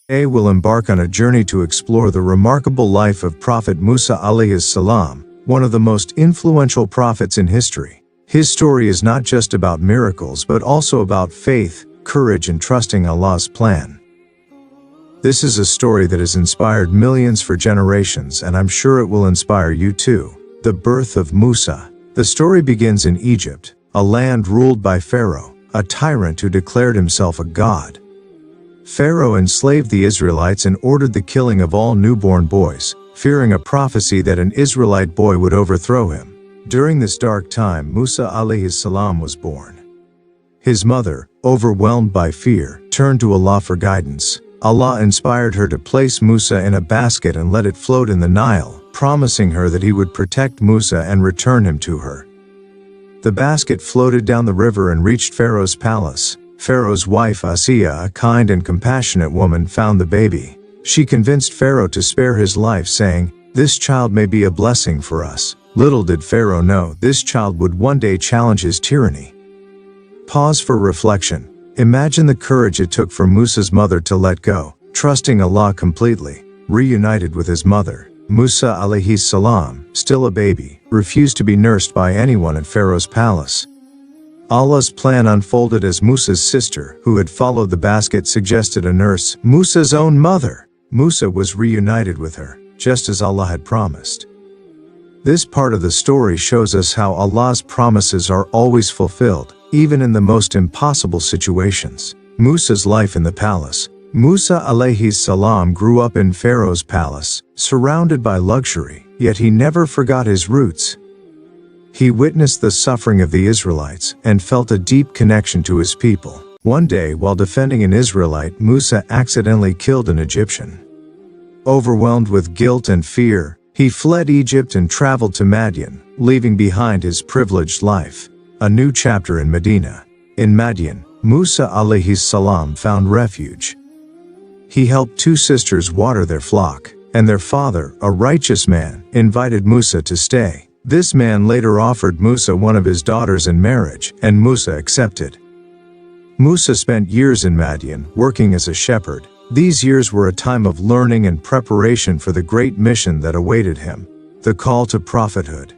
Today we'll embark on a journey to explore the remarkable life of Prophet Musa alayhi salam, one of the most influential prophets in history. His story is not just about miracles but also about faith, courage and trusting Allah's plan. This is a story that has inspired millions for generations, and I'm sure it will inspire you too. The birth of Musa. The story begins in Egypt, a land ruled by Pharaoh, a tyrant who declared himself a god. Pharaoh enslaved the Israelites and ordered the killing of all newborn boys, fearing a prophecy that an Israelite boy would overthrow him. During this dark time, Musa alayhi salam was born. His mother, overwhelmed by fear, turned to Allah for guidance. Allah inspired her to place Musa in a basket and let it float in the Nile, promising her that he would protect Musa and return him to her. The basket floated down the river and reached Pharaoh's palace. Pharaoh's wife Asiya, a kind and compassionate woman, found the baby. She convinced Pharaoh to spare his life, saying, "This child may be a blessing for us." Little did Pharaoh know this child would one day challenge his tyranny. Pause for reflection. Imagine the courage it took for Musa's mother to let go, trusting Allah completely. Reunited with his mother, Musa alayhi salam, still a baby, refused to be nursed by anyone at Pharaoh's palace. Allah's plan unfolded as Musa's sister, who had followed the basket, suggested a nurse, Musa's own mother. Musa was reunited with her, just as Allah had promised. This part of the story shows us how Allah's promises are always fulfilled, even in the most impossible situations. Musa's life in the palace. Musa alayhi salam grew up in Pharaoh's palace, surrounded by luxury, yet he never forgot his roots. He witnessed the suffering of the Israelites and felt a deep connection to his people. One day, while defending an Israelite, Musa accidentally killed an Egyptian. Overwhelmed with guilt and fear, he fled Egypt and traveled to Madian, leaving behind his privileged life. A new chapter in Medina. In Madian, Musa alayhi salam found refuge. He helped two sisters water their flock, and their father, a righteous man, invited Musa to stay. This man later offered Musa one of his daughters in marriage, and Musa accepted. Musa spent years in Madian, working as a shepherd. These years were a time of learning and preparation for the great mission that awaited him, the call to prophethood.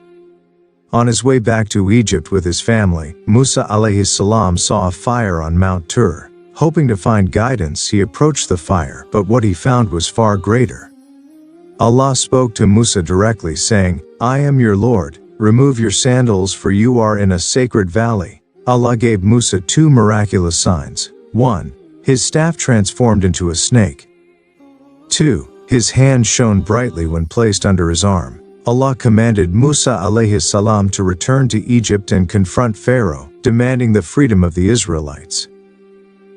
On his way back to Egypt with his family, Musa alayhi salam saw a fire on Mount Tur. Hoping to find guidance, he approached the fire, but what he found was far greater. Allah spoke to Musa directly, saying, "I am your Lord, remove your sandals for you are in a sacred valley." Allah gave Musa two miraculous signs. 1. His staff transformed into a snake. 2. His hand shone brightly when placed under his arm. Allah commanded Musa alayhi salam to return to Egypt and confront Pharaoh, demanding the freedom of the Israelites.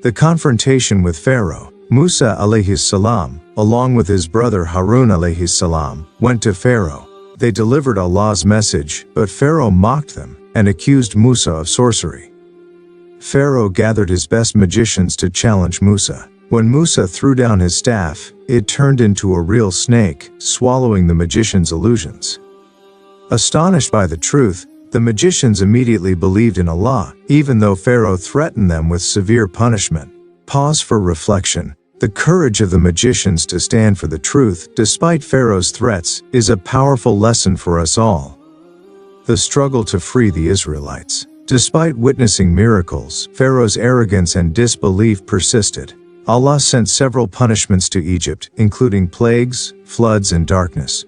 The confrontation with Pharaoh. Musa alayhi salam, along with his brother Harun alayhi salam, went to Pharaoh. They delivered Allah's message, but Pharaoh mocked them and accused Musa of sorcery. Pharaoh gathered his best magicians to challenge Musa. When Musa threw down his staff, it turned into a real snake, swallowing the magician's illusions. Astonished by the truth, the magicians immediately believed in Allah, even though Pharaoh threatened them with severe punishment. Pause for reflection. The courage of the magicians to stand for the truth, despite Pharaoh's threats, is a powerful lesson for us all. The struggle to free the Israelites. Despite witnessing miracles, Pharaoh's arrogance and disbelief persisted. Allah sent several punishments to Egypt, including plagues, floods, and darkness.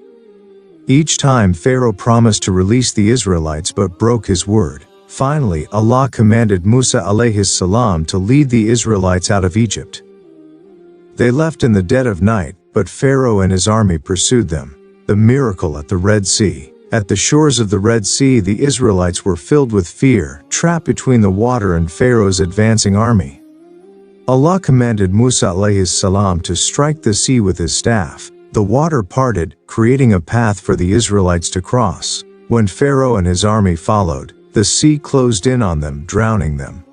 Each time Pharaoh promised to release the Israelites but broke his word. Finally, Allah commanded Musa alayhi salam to lead the Israelites out of Egypt. They left in the dead of night, but Pharaoh and his army pursued them. The miracle at the Red Sea. At the shores of the Red Sea, the Israelites were filled with fear, trapped between the water and Pharaoh's advancing army. Allah commanded Musa alayhi salam to strike the sea with his staff. The water parted, creating a path for the Israelites to cross. When Pharaoh and his army followed, the sea closed in on them, drowning them.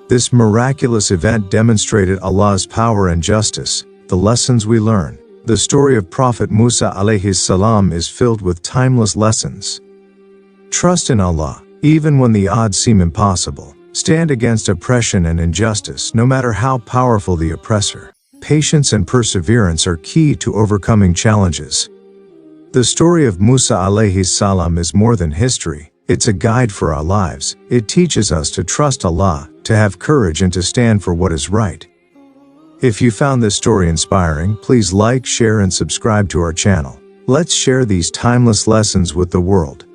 This miraculous event demonstrated Allah's power and justice. The lessons we learn. The story of Prophet Musa alayhi salam is filled with timeless lessons. Trust in Allah, even when the odds seem impossible. Stand against oppression and injustice, no matter how powerful the oppressor. patience and perseverance are key to overcoming challenges. The story of Musa alayhi salam is more than history, it's a guide for our lives. It teaches us to trust Allah, to have courage and to stand for what is right. If you found this story inspiring, please like, share and subscribe to our channel. Let's share these timeless lessons with the world.